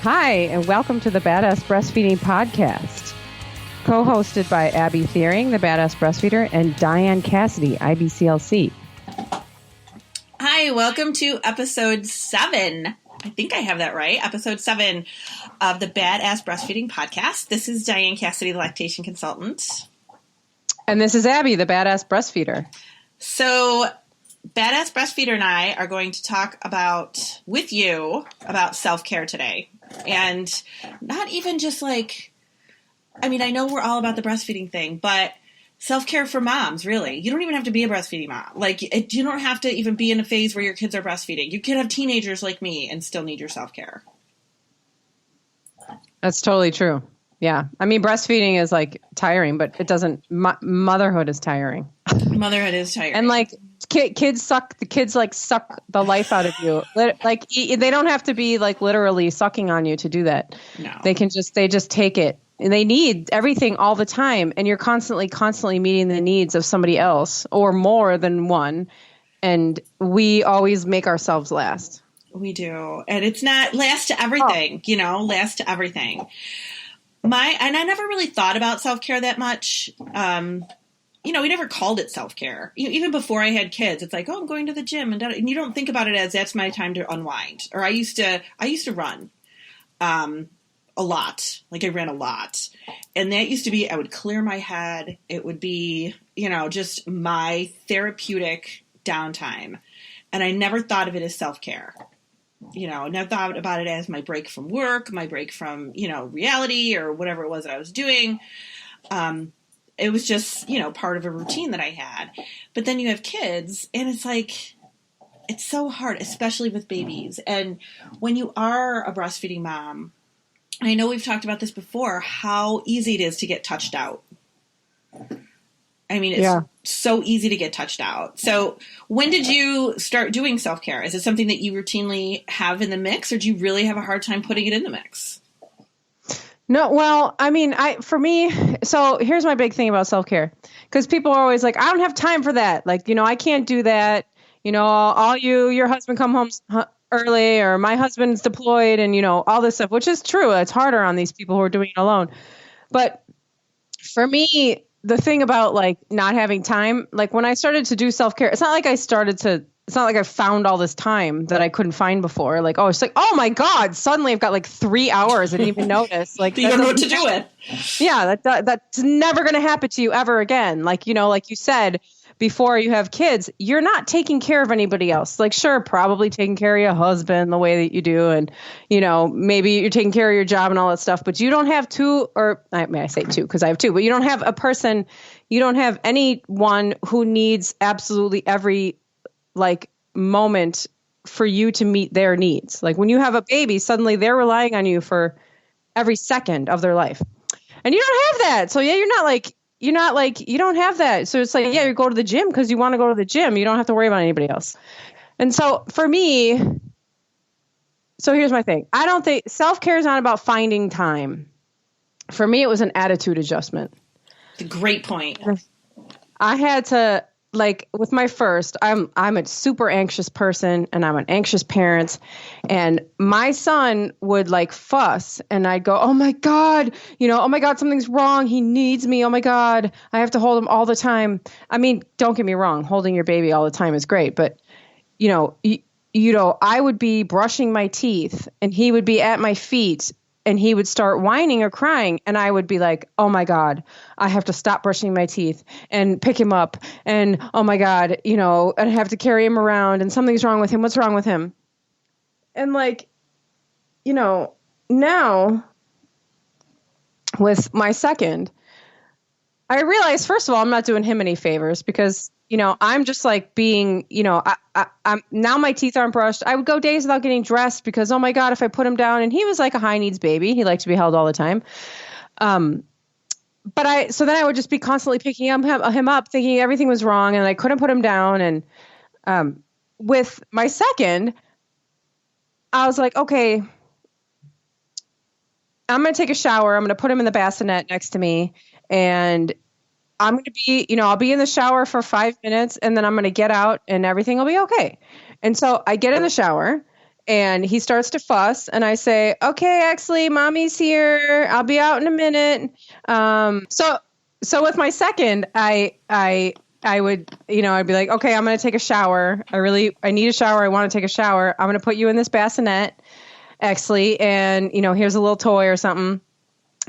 Hi, and welcome to the Badass Breastfeeding Podcast, co-hosted by Abby Thiering, the Badass Breastfeeder, and Dianne Cassidy, IBCLC. Hi, welcome to episode 7. I think I have that right. Episode 7 of the Badass Breastfeeding Podcast. This is Dianne Cassidy, the lactation consultant. And this is Abby, the Badass Breastfeeder. So, Badass Breastfeeder and I are going to talk with you about self-care today. And not even just I know we're all about the breastfeeding thing, but self-care for moms, really. You don't even have to be a breastfeeding mom. You don't have to even be in a phase where your kids are breastfeeding. You could have teenagers like me and still need your self-care. That's totally true. Yeah. I mean, breastfeeding is tiring, but it doesn't, motherhood is tiring. Motherhood is tiring. And kids suck the life out of you. They don't have to be literally sucking on you to do that. No. They just take it. And they need everything all the time. And you're constantly meeting the needs of somebody else or more than one. And we always make ourselves last. We do. And it's not last to everything, last to everything. And I never really thought about self-care that much. We never called it self-care. Even before I had kids, it's I'm going to the gym, and you don't think about it as that's my time to unwind. Or I used to run a lot. I ran a lot. And that used to be, I would clear my head. It would be, just my therapeutic downtime. And I never thought of it as self-care. Never thought about it as my break from work, my break from, reality or whatever it was that I was doing. It was just, part of a routine that I had. But then you have kids and it's so hard, especially with babies. And when you are a breastfeeding mom, I know we've talked about this before, how easy it is to get touched out. I mean, it's so easy to get touched out. So when did you start doing self-care? Is it something that you routinely have in the mix, or do you really have a hard time putting it in the mix? No, well, I mean, for me, so here's my big thing about self-care, because people are always I don't have time for that. I can't do that. Your husband come home early, or my husband's deployed, and, all this stuff, which is true. It's harder on these people who are doing it alone. But for me, the thing about not having time, when I started to do self-care, it's not like I found all this time that I couldn't find before. Oh my God, suddenly I've got 3 hours. I didn't even notice. You don't know what to do with. Yeah, that's never going to happen to you ever again. Like you said, before you have kids, you're not taking care of anybody else. Sure, probably taking care of your husband the way that you do. And, maybe you're taking care of your job and all that stuff, but you don't have two, or I say two because I have two, but you don't have a person, you don't have anyone who needs absolutely every moment for you to meet their needs. When you have a baby, suddenly they're relying on you for every second of their life. And you don't have that. So yeah, you don't have that. So it's you go to the gym because you want to go to the gym. You don't have to worry about anybody else. And so for me, here's my thing. I don't think self-care is not about finding time. For me, it was an attitude adjustment. It's a great point. I had to, with my first, I'm a super anxious person, and I'm an anxious parent, and my son would fuss, and I'd go, oh my God, oh my God, something's wrong. He needs me. Oh my God, I have to hold him all the time. I mean, don't get me wrong. Holding your baby all the time is great, but I would be brushing my teeth and he would be at my feet and he would start whining or crying. And I would be oh my God, I have to stop brushing my teeth and pick him up. And oh my God, and I have to carry him around and something's wrong with him. What's wrong with him? And now with my second, I realized, first of all, I'm not doing him any favors because, I'm just being, I'm now my teeth aren't brushed. I would go days without getting dressed because, oh my God, if I put him down, and he was a high needs baby. He liked to be held all the time. So then I would just be constantly picking him up, thinking everything was wrong and I couldn't put him down. And, with my second, I was okay, I'm going to take a shower. I'm going to put him in the bassinet next to me, and I'm going to be, I'll be in the shower for 5 minutes, and then I'm going to get out and everything will be okay. And so I get in the shower and he starts to fuss, and I say, okay, Exley, mommy's here. I'll be out in a minute. So with my second, I would, I'd be like, okay, I'm going to take a shower. I need a shower. I want to take a shower. I'm going to put you in this bassinet, Exley, and, here's a little toy or something.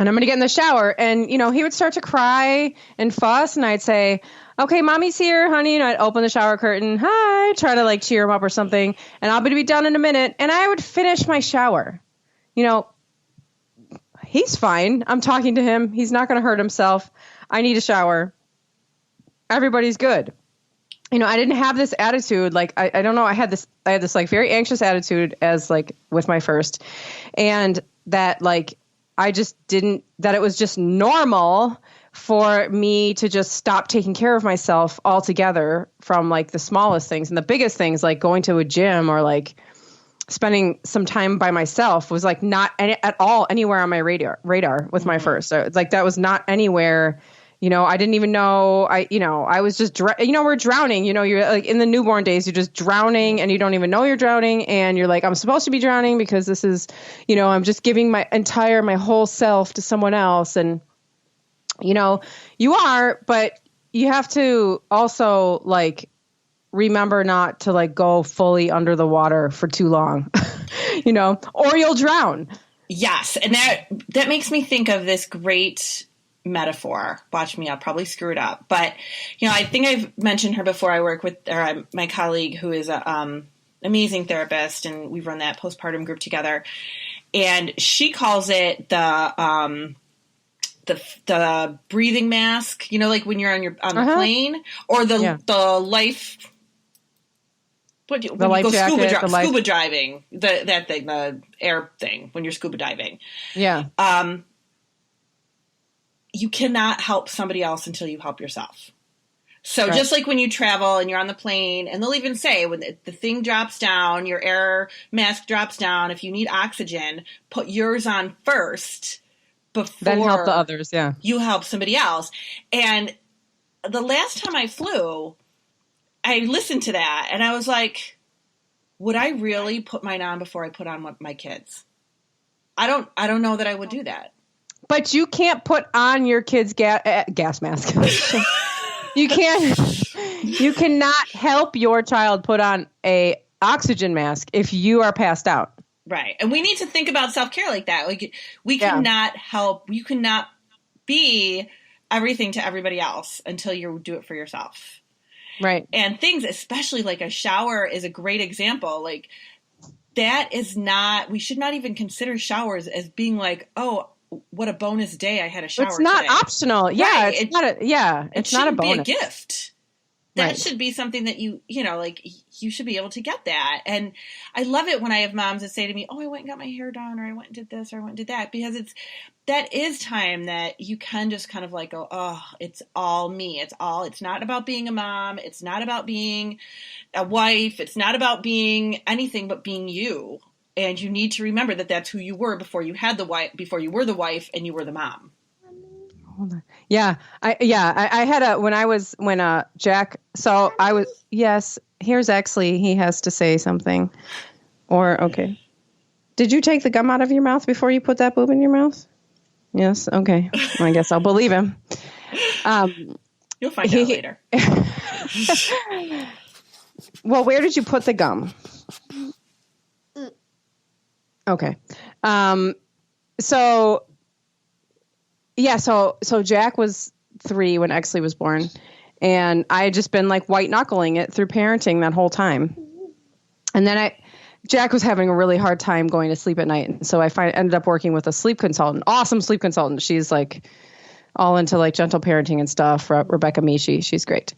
And I'm going to get in the shower. And, he would start to cry and fuss. And I'd say, okay, mommy's here, honey. And I'd open the shower curtain. Hi. Try to like cheer him up or something. And I'll be done in a minute. And I would finish my shower. He's fine. I'm talking to him. He's not going to hurt himself. I need a shower. Everybody's good. I didn't have this attitude. Like, I don't know. I had this like very anxious attitude as like with my first, and that like, I just didn't, that it was just normal for me to just stop taking care of myself altogether, from like the smallest things, and the biggest things like going to a gym or like spending some time by myself was like not at all anywhere on my radar with my first. So it's like, that was not anywhere. I didn't even know. I was just, we're drowning. You're like in the newborn days, you're just drowning and you don't even know you're drowning. And you're like, I'm supposed to be drowning because this is, I'm just giving my whole self to someone else. And, you are, but you have to also like remember not to like go fully under the water for too long, or you'll drown. Yes. And that makes me think of this great metaphor. Watch me, I'll probably screw it up. But, I think I've mentioned her before. I work with my colleague who is a amazing therapist, and we run that postpartum group together. And she calls it the breathing mask, like when you're on the plane, or the life. When you go scuba diving, that thing, the air thing, when you're scuba diving. Yeah. You cannot help somebody else until you help yourself. So right. Just like when you travel and you're on the plane, and they'll even say when the thing drops down, your air mask drops down, if you need oxygen, put yours on first before then help the others. Yeah. You help somebody else. And the last time I flew, I listened to that and I was like, would I really put mine on before I put on my kids? I don't know that I would do that. But you can't put on your kid's gas mask. You cannot help your child put on a oxygen mask if you are passed out. Right. And we need to think about self-care like that. Like we cannot help, you cannot be everything to everybody else until you do it for yourself. Right. And things, especially like a shower is a great example. Like that is not, we should not even consider showers as being like, oh, what a bonus day I had a shower. It's not today. Optional. Yeah. Right. It's not a bonus. Be a gift. That should be something that like you should be able to get that. And I love it when I have moms that say to me, oh, I went and got my hair done, or I went and did this, or I went and did that, because that is time that you can just kind of like go, oh, it's all me. It's not about being a mom. It's not about being a wife. It's not about being anything but being you. And you need to remember that that's who you were before you had the wife, before you were the wife and you were the mom. Hold on. Yeah. I had when Jack, so I was, yes, here's Exley. He has to say something. Or, okay. Did you take the gum out of your mouth before you put that boob in your mouth? Yes. Okay. I guess I'll believe him. You'll find out later. Well, where did you put the gum? Okay. So Jack was 3 when Exley was born, and I had just been like white knuckling it through parenting that whole time. And then Jack was having a really hard time going to sleep at night. So I ended up working with a sleep consultant, awesome sleep consultant. She's like all into like gentle parenting and stuff. Rebecca Mishi, she's great.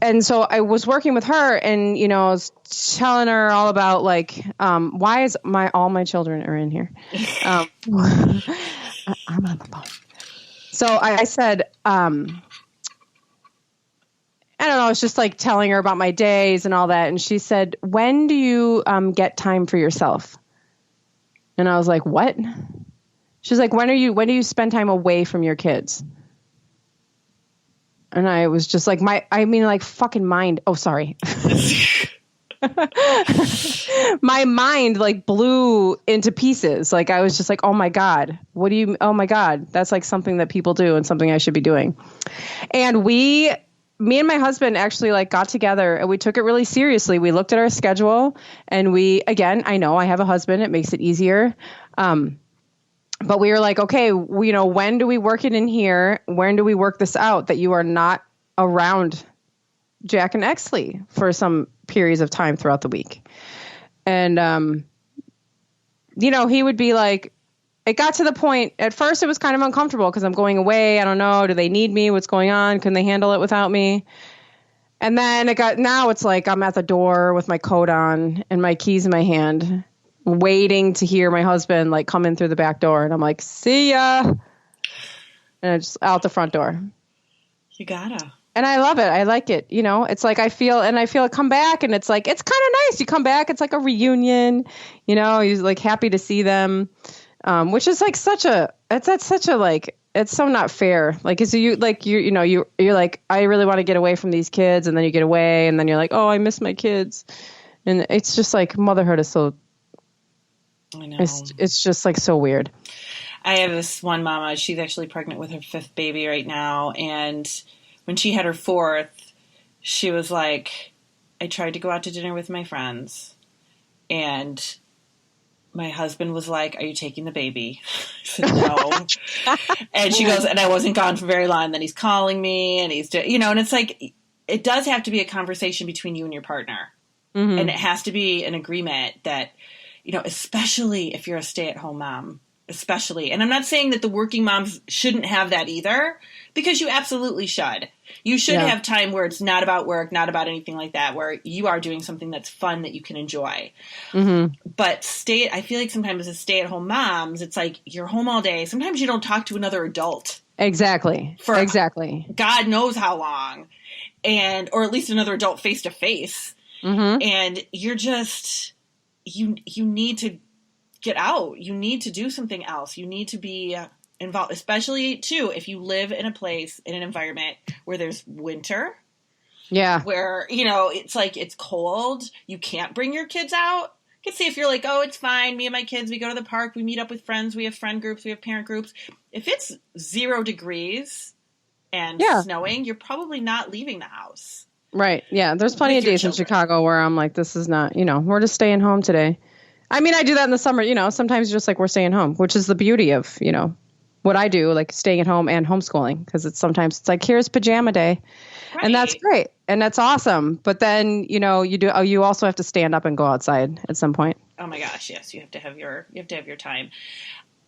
And so I was working with her, and, I was telling her all about like, why is all my children are in here. I'm on the phone. So I said, I don't know, it's just like telling her about my days and all that. And she said, when do you get time for yourself? And I was like, what? She's like, when do you spend time away from your kids? And I was just like, like fucking mind. Oh, sorry. My mind like blew into pieces. Like I was just like, oh my God, oh my God, that's like something that people do and something I should be doing. And me and my husband actually like got together and we took it really seriously. We looked at our schedule and again, I know I have a husband. It makes it easier. But we were like, okay, when do we work it in here? When do we work this out that you are not around Jack and Exley for some periods of time throughout the week? And, he would be like, it got to the point, at first it was kind of uncomfortable because I'm going away. I don't know. Do they need me? What's going on? Can they handle it without me? And then now it's like I'm at the door with my coat on and my keys in my hand, waiting to hear my husband like come in through the back door. And I'm like, see ya. And I just out the front door. You gotta. And I love it. I like it. It's like I feel it come back and it's like, it's kind of nice. You come back, it's like a reunion, you're like happy to see them. Which is like that's such a like, it's so not fair. Like, is you're like, I really want to get away from these kids. And then you get away and then you're like, oh, I miss my kids. And it's just like motherhood is so, I know. It's just like so weird. I have this one mama, she's actually pregnant with her 5th baby right now. And when she had her 4th, she was like, I tried to go out to dinner with my friends and my husband was like, are you taking the baby? I said, no. And she goes, and I wasn't gone for very long. And then he's calling me and he's, and it's like, it does have to be a conversation between you and your partner. Mm-hmm. And it has to be an agreement that, especially if you're a stay-at-home mom, especially. And I'm not saying that the working moms shouldn't have that either, because you absolutely should. You should have time where it's not about work, not about anything like that, where you are doing something that's fun that you can enjoy. Mm-hmm. But I feel like sometimes as stay-at-home moms, it's like you're home all day. Sometimes you don't talk to another adult. Exactly. For God knows how long. Or at least another adult face-to-face. Mm-hmm. And you're just, you need to get out. You need to do something else. You need to be involved, especially too, if you live in a place, in an environment where there's winter. Yeah. Where, it's like, it's cold. You can't bring your kids out. You can see if you're like, oh, it's fine. Me and my kids, we go to the park. We meet up with friends. We have friend groups. We have parent groups. If it's 0 degrees and snowing, you're probably not leaving the house. Right. Yeah. There's plenty of days in Chicago where I'm like, this is not, we're just staying home today. I mean, I do that in the summer, sometimes just like we're staying home, which is the beauty of, what I do, like staying at home and homeschooling, because sometimes it's like, here's pajama day. Right. And that's great. And that's awesome. But then, you also have to stand up and go outside at some point. Oh my gosh. Yes. You have to have your time.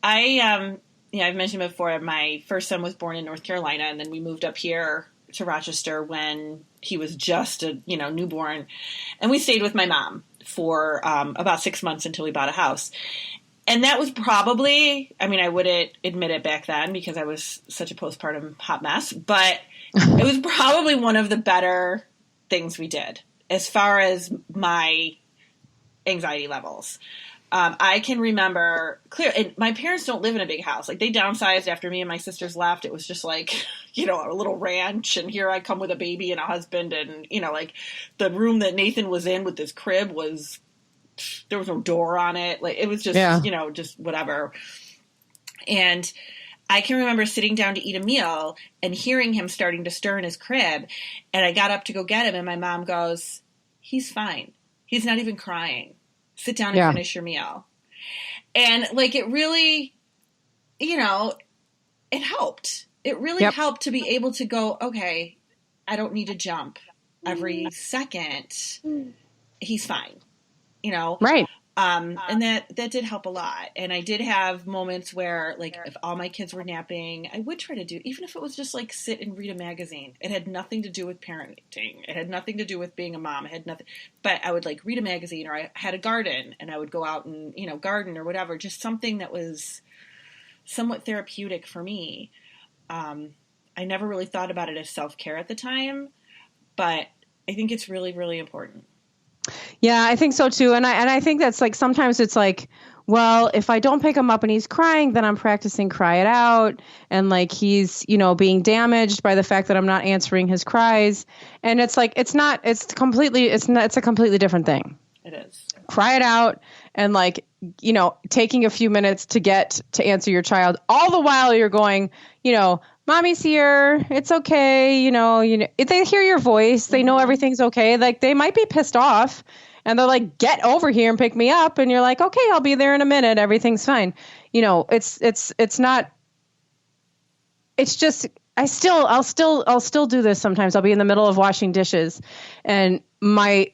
I've mentioned before, my first son was born in North Carolina, and then we moved up here to Rochester when he was just a, newborn. And we stayed with my mom for about 6 months until we bought a house. And that was probably, I wouldn't admit it back then because I was such a postpartum hot mess, but it was probably one of the better things we did as far as my anxiety levels. I can remember clear, and my parents don't live in a big house. Like, they downsized after me and my sisters left. It was just like, a little ranch, and here I come with a baby and a husband, and, like the room that Nathan was in with this crib there was no door on it. Like, it was just, just whatever. And I can remember sitting down to eat a meal and hearing him starting to stir in his crib. And I got up to go get him, and my mom goes, he's fine. He's not even crying. Sit down and finish your meal. And like, it really, it helped. It really helped to be able to go, okay, I don't need to jump every second. He's fine. Right. And that did help a lot. And I did have moments where, like, if all my kids were napping, I would try to do, even if it was just like sit and read a magazine. It had nothing to do with parenting. It had nothing to do with being a mom. It had nothing, but I would like read a magazine, or I had a garden and I would go out and, garden or whatever, just something that was somewhat therapeutic for me. I never really thought about it as self-care at the time, but I think it's really, really important. Yeah, I think so too. And I think that's like, sometimes it's like well, if I don't pick him up and he's crying, then I'm practicing cry it out. And like, he's, being damaged by the fact that I'm not answering his cries. And it's like, it's a completely different thing. It is. Cry it out. And like, taking a few minutes to answer your child, all the while you're going, mommy's here. It's okay. They hear your voice. They know everything's okay. Like, they might be pissed off. And they're like, get over here and pick me up. And you're like, okay, I'll be there in a minute. Everything's fine. It's not, it's just, I'll still do this sometimes. I'll be in the middle of washing dishes, and my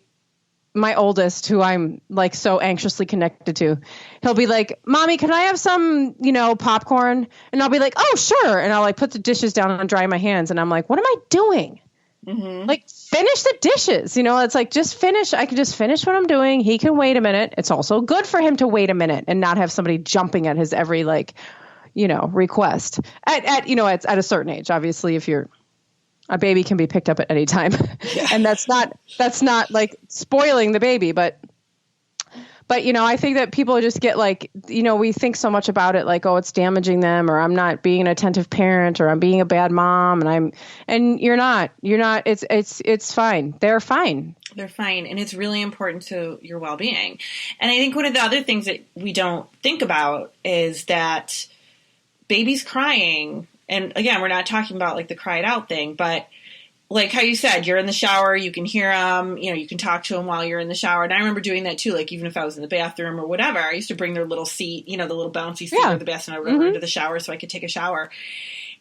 oldest, who I'm like so anxiously connected to, he'll be like, mommy, can I have some, popcorn? And I'll be like, oh, sure. And I'll like put the dishes down and dry my hands. And I'm like, what am I doing? Mm-hmm. Like, finish the dishes. It's like, just finish. I can just finish what I'm doing. He can wait a minute. It's also good for him to wait a minute and not have somebody jumping at his every request at a certain age. Obviously, if a baby can be picked up at any time, and that's not like spoiling the baby, but I think that people just get like, we think so much about it, like, oh, it's damaging them, or I'm not being an attentive parent, or I'm being a bad mom. And you're not, it's fine. They're fine. They're fine. And it's really important to your well-being. And I think one of the other things that we don't think about is that babies crying, and again, we're not talking about like the cry it out thing, but like how you said, you're in the shower, you can hear them, you can talk to them while you're in the shower. And I remember doing that too. Like, even if I was in the bathroom or whatever, I used to bring their little seat, the little bouncy seat or the bassinet or whatever into the shower so I could take a shower.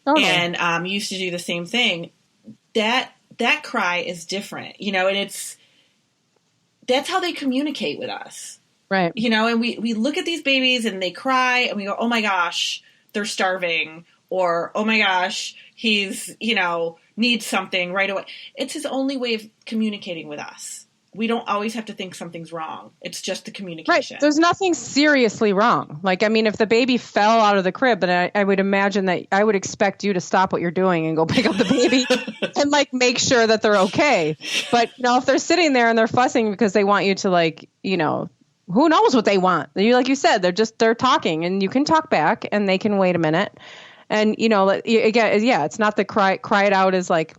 Totally. And used to do the same thing. That cry is different, and that's how they communicate with us. Right. And we look at these babies and they cry and we go, oh my gosh, they're starving, or, oh my gosh, he's, needs something right away. It's his only way of communicating with us. We don't always have to think something's wrong. It's just the communication. Right. There's nothing seriously wrong. Like, I mean, if the baby fell out of the crib, then I would imagine that I would expect you to stop what you're doing and go pick up the baby and like make sure that they're okay. But, if they're sitting there and they're fussing because they want you to like, who knows what they want? Like you said, they're talking, and you can talk back and they can wait a minute. And, again, it's not the cry it out is like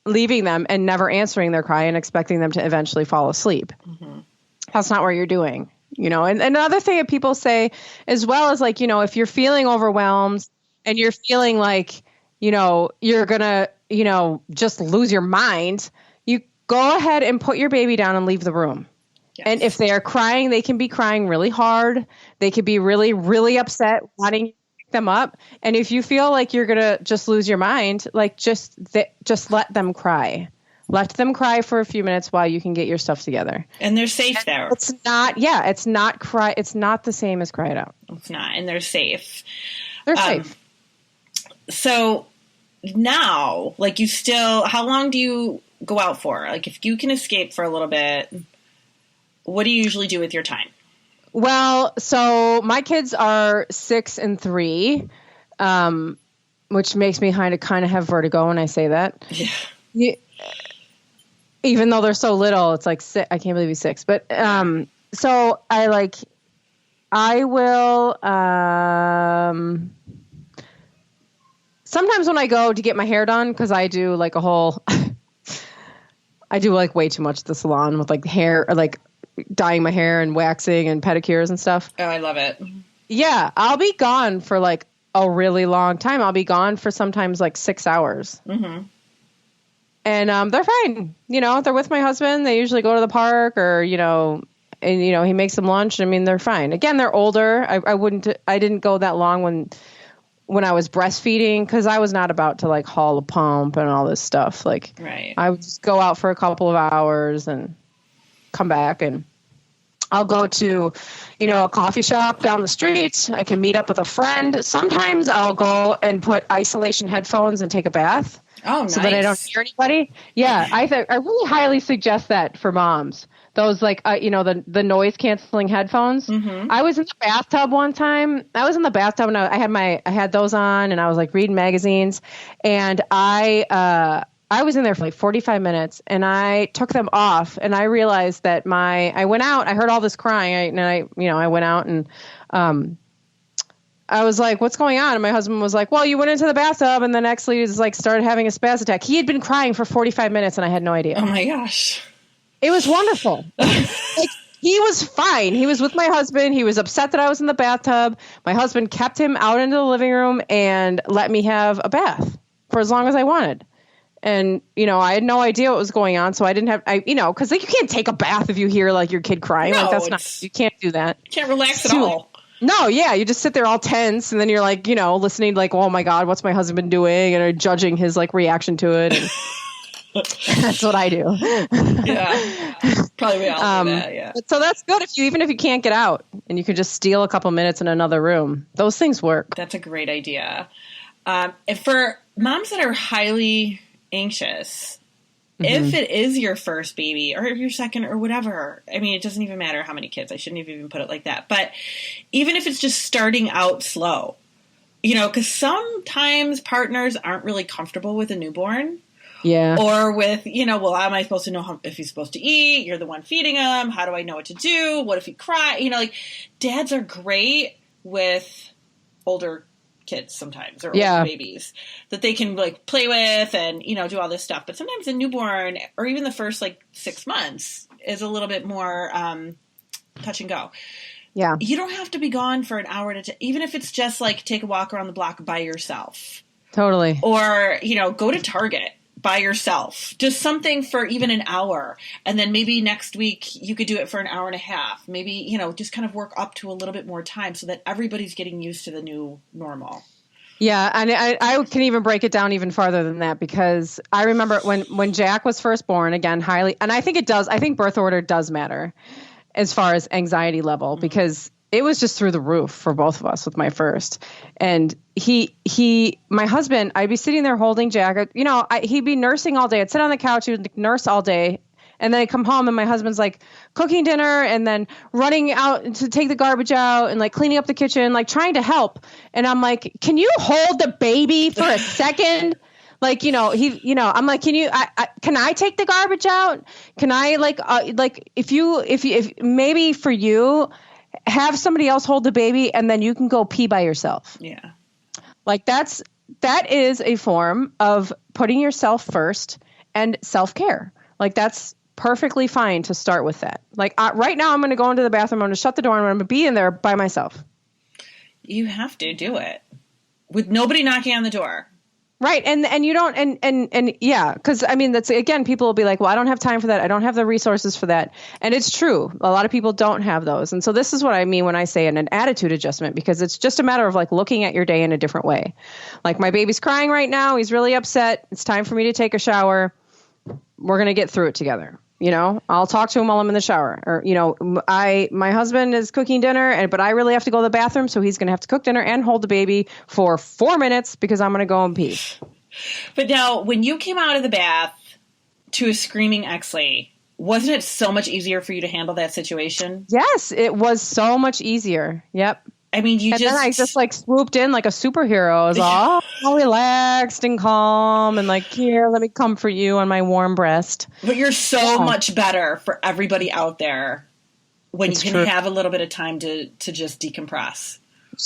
leaving them and never answering their cry and expecting them to eventually fall asleep. Mm-hmm. That's not what you're doing, and another thing that people say as well is like, if you're feeling overwhelmed and you're feeling like, you're going to, just lose your mind, you go ahead and put your baby down and leave the room. Yes. And if they are crying, they can be crying really hard. They could be really, really upset, wanting them up. And if you feel like you're going to just lose your mind, like just let them cry. Let them cry for a few minutes while you can get your stuff together. And they're safe there. It's not cry. It's not the same as cry it out. It's not. And they're safe. They're safe. So now, like, how long do you go out for? Like, if you can escape for a little bit, what do you usually do with your time? Well, so my kids are 6 and 3, which makes me kind of have vertigo when I say that. Yeah. Even though they're so little, it's like I can't believe he's 6. But so I will. Sometimes when I go to get my hair done, because I do like a whole. I do like way too much at the salon with like hair, or like dyeing my hair and waxing and pedicures and stuff. Oh, I love it. Yeah, I'll be gone for like a really long time. I'll be gone for sometimes like 6 hours. Mm-hmm. And they're fine. They're with my husband. They usually go to the park, or, and, he makes them lunch. I mean, they're fine. Again, they're older. I didn't go that long when I was breastfeeding, because I was not about to like haul a pump and all this stuff. Like, right. I would just go out for a couple of hours and come back, and I'll go to, a coffee shop down the street. I can meet up with a friend. Sometimes I'll go and put isolation headphones and take a bath. Oh, nice. So that I don't hear anybody. Yeah, I really highly suggest that for moms. Those like, the noise canceling headphones. Mm-hmm. I was in the bathtub one time. I was in the bathtub and I had those on, and I was like reading magazines, and I I was in there for like 45 minutes and I took them off and I realized that I went out, I heard all this crying I went out and, I was like, what's going on? And my husband was like, well, you went into the bathtub and then actually like started having a spaz attack. He had been crying for 45 minutes and I had no idea. Oh my gosh. It was wonderful. Like, he was fine. He was with my husband. He was upset that I was in the bathtub. My husband kept him out into the living room and let me have a bath for as long as I wanted. And, I had no idea what was going on. So I didn't have, because like, you can't take a bath if you hear like your kid crying. No, like you can't do that. Can't relax at all. No, yeah, you just sit there all tense, and then you're like, listening, like, oh my God, what's my husband doing, and judging his like reaction to it. And that's what I do. Yeah, probably we all do that. Yeah. So that's good even if you can't get out, and you can just steal a couple minutes in another room. Those things work. That's a great idea. And for moms that are highly anxious, if it is your first baby or your second or whatever, I mean, it doesn't even matter how many kids. I shouldn't have even put it like that. But even if it's just starting out slow, because sometimes partners aren't really comfortable with a newborn. Yeah. Or with, well, how am I supposed to know if he's supposed to eat? You're the one feeding him. How do I know what to do? What if he cries? Like dads are great with older kids sometimes or older babies that they can like play with and do all this stuff, but sometimes a newborn or even the first like 6 months is a little bit more touch and go. You don't have to be gone for an hour even if it's just like take a walk around the block by yourself, totally, or go to Target by yourself, just something for even an hour, and then maybe next week you could do it for an hour and a half, maybe just kind of work up to a little bit more time so that everybody's getting used to the new normal. Yeah, and I can even break it down even farther than that, because I remember when Jack was first born, again, and I think birth order does matter as far as anxiety level, because it was just through the roof for both of us with my first. And my husband, I'd be sitting there holding Jack, he'd be nursing all day. I'd sit on the couch, he would nurse all day. And then I come home and my husband's like cooking dinner and then running out to take the garbage out and like cleaning up the kitchen, like trying to help. And I'm like, can you hold the baby for a second? Like, I'm like, can I take the garbage out? Can I if maybe for you, have somebody else hold the baby and then you can go pee by yourself. Yeah. Like that is a form of putting yourself first and self-care. Like that's perfectly fine to start with that. Like right now I'm going to go into the bathroom. I'm going to shut the door and I'm going to be in there by myself. You have to do it with nobody knocking on the door. Right. And you don't, and yeah, because I mean, that's again, people will be like, well, I don't have time for that. I don't have the resources for that. And it's true. A lot of people don't have those. And so this is what I mean when I say an attitude adjustment, because it's just a matter of like looking at your day in a different way. Like my baby's crying right now. He's really upset. It's time for me to take a shower. We're going to get through it together. I'll talk to him while I'm in the shower, or, my husband is cooking dinner but I really have to go to the bathroom. So he's going to have to cook dinner and hold the baby for 4 minutes because I'm going to go and pee. But now when you came out of the bath to a screaming Exley, wasn't it so much easier for you to handle that situation? Yes, it was so much easier. Yep. I mean, then I just like swooped in like a superhero. I was all relaxed and calm and like, here, let me comfort you on my warm breast. But you're so much better for everybody out there when you can have a little bit of time to just decompress.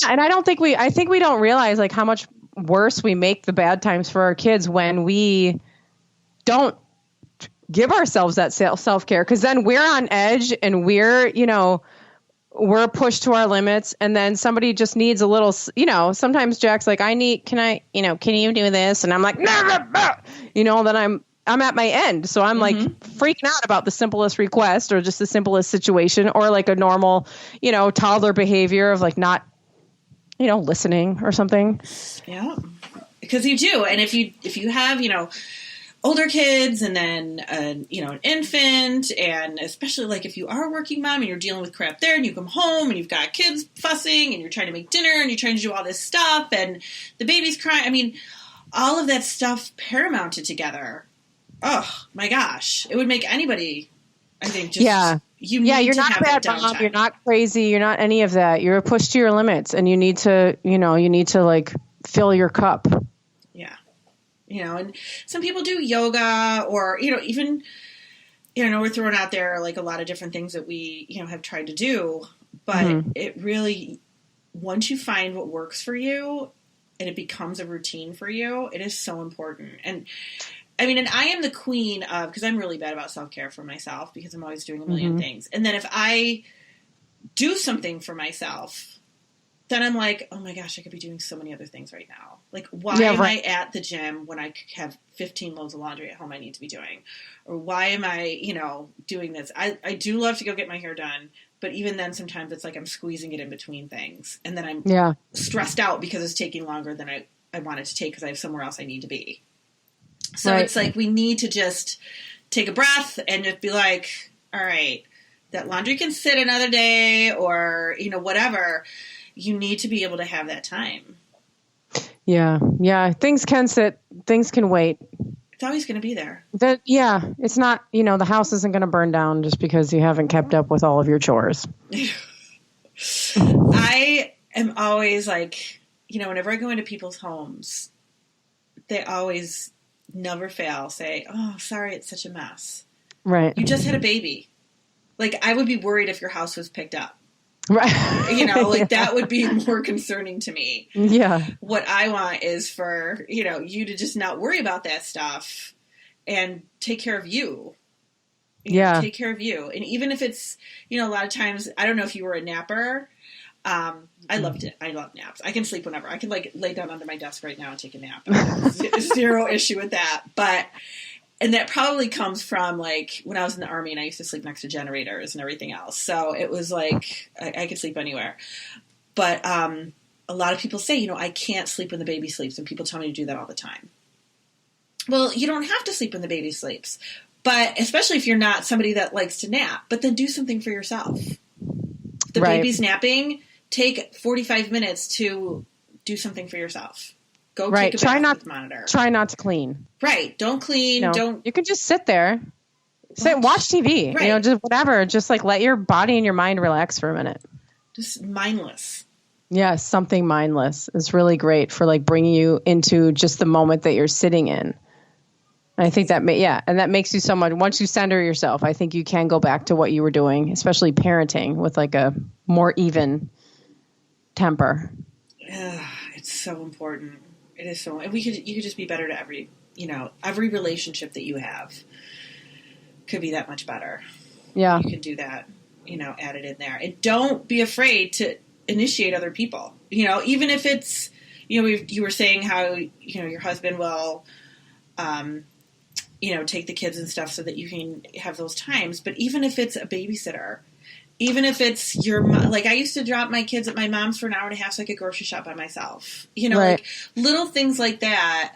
And I think we don't realize like how much worse we make the bad times for our kids when we don't give ourselves that self-care, because then we're on edge and we're pushed to our limits, and then somebody just needs a little, sometimes Jack's like, can you do this? And I'm like, no, then I'm at my end. So I'm like freaking out about the simplest request or just the simplest situation, or like a normal, toddler behavior of like not, listening or something. Yeah, because you do. And if you have, older kids and then, an infant, and especially like if you are a working mom and you're dealing with crap there and you come home and you've got kids fussing and you're trying to make dinner and you're trying to do all this stuff and the baby's crying. I mean, all of that stuff paramounted together. Oh my gosh. It would make anybody, I think, just, you're not a bad mom. You're not crazy. You're not any of that. You're pushed to your limits and you need to like fill your cup. Yeah. And some people do yoga or, even, we're throwing out there like a lot of different things that we, have tried to do, but it really, once you find what works for you and it becomes a routine for you, it is so important. And I mean, and I am the queen of, because I'm really bad about self-care for myself because I'm always doing a million things. And then if I do something for myself, then I'm like, oh my gosh, I could be doing so many other things right now. Like, why am I at the gym when I have 15 loads of laundry at home I need to be doing? Or why am I, doing this? I do love to go get my hair done. But even then, sometimes it's like I'm squeezing it in between things. And then I'm stressed out because it's taking longer than I want it to take because I have somewhere else I need to be. So it's like we need to just take a breath and just be like, all right, that laundry can sit another day or, whatever. You need to be able to have that time. Yeah. Yeah. Things can sit, things can wait. It's always going to be there. It's not, the house isn't going to burn down just because you haven't kept up with all of your chores. I am always like, whenever I go into people's homes, they always never fail say, oh, sorry, it's such a mess. Right. You just had a baby. Like, I would be worried if your house was picked up. Right. That would be more concerning to me. Yeah. What I want is for, you to just not worry about that stuff and take care of you. Take care of you. And even if it's, a lot of times, I don't know if you were a napper. I loved it. I love naps. I can sleep whenever. I can lay down under my desk right now and take a nap. Zero issue with that. And that probably comes from when I was in the Army and I used to sleep next to generators and everything else. So it was like I could sleep anywhere. But a lot of people say, I can't sleep when the baby sleeps. And people tell me to do that all the time. Well, you don't have to sleep when the baby sleeps. But especially if you're not somebody that likes to nap. But then do something for yourself. If the baby's napping, take 45 minutes to do something for yourself. Go take a bath with monitor. Try not to clean. Right. Don't clean. You can just sit there. Watch TV. Right. Just whatever. Just let your body and your mind relax for a minute. Just mindless. Yeah, something mindless is really great for bringing you into just the moment that you're sitting in. I think that and that makes you so much. Once you center yourself, I think you can go back to what you were doing, especially parenting with a more even temper. It's so important. It is so, and you could just be better to every relationship that you have could be that much better. Yeah. You can do that, add it in there. And don't be afraid to initiate other people, even if it's, you were saying how, your husband will, take the kids and stuff so that you can have those times. But even if it's a babysitter, even if it's your mom, I used to drop my kids at my mom's for an hour and a half so I could grocery shop by myself. Little things like that.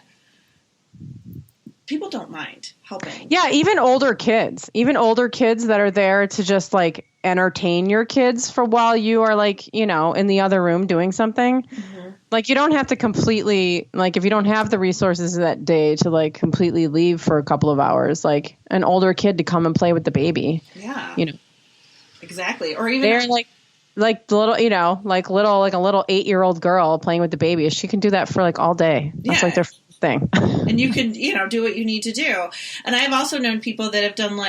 People don't mind helping. Yeah, even older kids that are there to just entertain your kids for while you are in the other room doing something. Mm-hmm. You don't have to completely, if you don't have the resources that day to completely leave for a couple of hours, an older kid to come and play with the baby. Yeah. Exactly. Or even they're like the little, a little 8-year-old girl playing with the baby. She can do that for all day. That's their thing. And you can, do what you need to do. And I've also known people that have done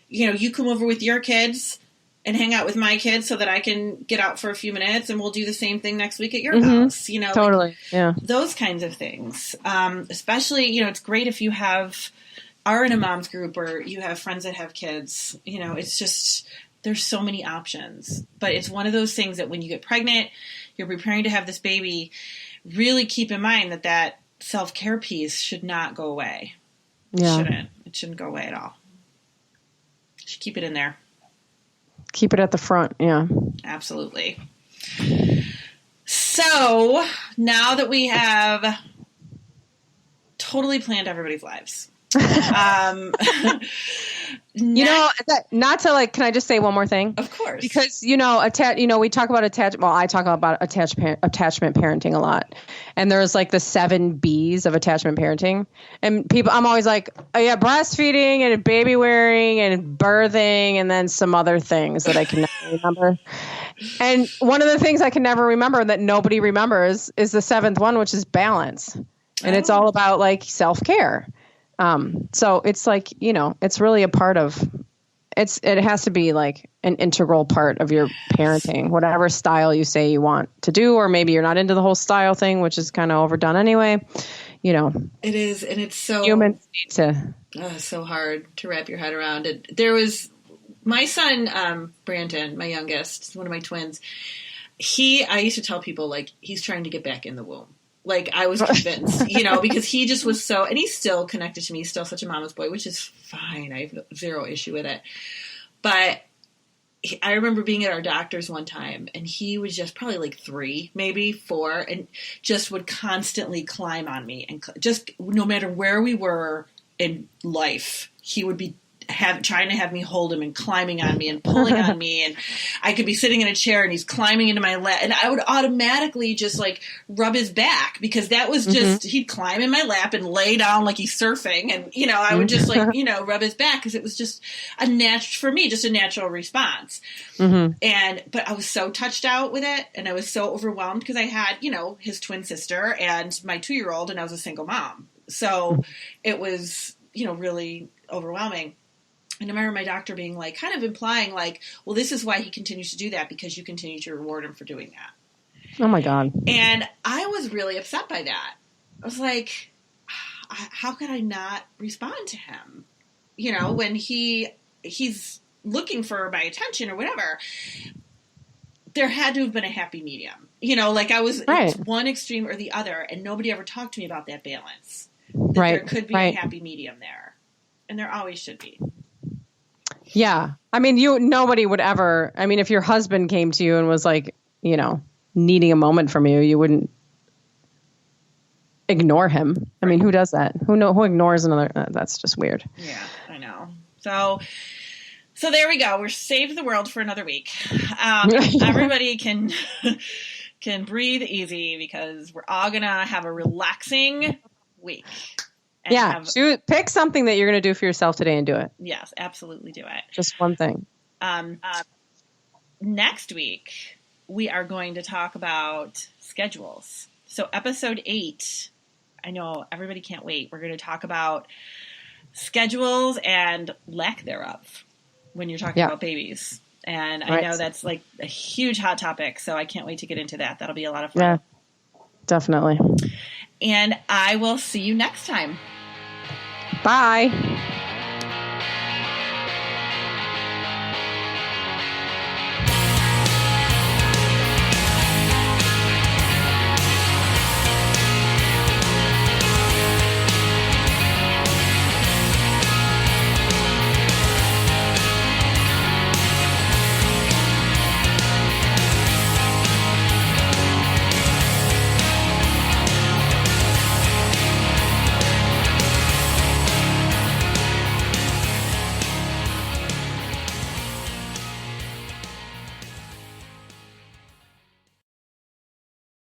you come over with your kids and hang out with my kids so that I can get out for a few minutes and we'll do the same thing next week at your house. Totally. Those kinds of things. Especially, it's great if you are in a mom's group or you have friends that have kids, it's just, there's so many options, but it's one of those things that when you get pregnant, you're preparing to have this baby, really keep in mind that self-care piece should not go away. Yeah. It shouldn't go away at all. You should keep it in there. Keep it at the front. Yeah, absolutely. So now that we have totally planned everybody's lives, not to can I just say one more thing? Of course. Because, we talk about I talk about attachment parenting a lot. And there's the 7 B's of attachment parenting. And I'm always breastfeeding and baby wearing and birthing and then some other things that I can never remember. And one of the things I can never remember that nobody remembers is the 7th one, which is balance. And it's all about like self-care. So it's like, it's really a part of, it has to be like an integral part of your parenting, whatever style you say you want to do, or maybe you're not into the whole style thing, which is kind of overdone anyway. It is. And it's so humans need to, so hard to wrap your head around it. There was my son, Brandon, my youngest, one of my twins. I used to tell people like, he's trying to get back in the womb. Like I was convinced, because he just was and he's still connected to me. He's still such a mama's boy, which is fine. I have zero issue with it. But I remember being at our doctor's one time and he was just probably like 3, maybe 4, and just would constantly climb on me. And just no matter where we were in life, he would be trying to have me hold him and climbing on me and pulling on me, and I could be sitting in a chair and he's climbing into my lap, and I would automatically just like rub his back because that was just he'd climb in my lap and lay down like he's surfing, and I would just like rub his back because it was just a natural response. But I was so touched out with it, and I was so overwhelmed because I had his twin sister and my 2-year-old, and I was a single mom, so it was really overwhelming. And I remember my doctor being like, kind of implying like, well, this is why he continues to do that, because you continue to reward him for doing that. Oh my God. And I was really upset by that. I was like, how could I not respond to him? When he's looking for my attention or whatever. There had to have been a happy medium. Like I was right. one extreme or the other, and nobody ever talked to me about that balance. Right. There could be a happy medium there. And there always should be. Yeah. I mean, nobody would ever, if your husband came to you and was like, needing a moment from you, you wouldn't ignore him. I mean, who does that? Who ignores another? That's just weird. Yeah, I know. So there we go. We're saved the world for another week. Everybody can breathe easy because we're all going to have a relaxing week. Yeah, pick something that you're going to do for yourself today and do it. Yes, absolutely do it. Just one thing. Next week, we are going to talk about schedules. So episode 8, I know everybody can't wait. We're going to talk about schedules and lack thereof when you're talking about babies. And I know that's like a huge hot topic, so I can't wait to get into that. That'll be a lot of fun. Yeah, definitely. And I will see you next time. Bye.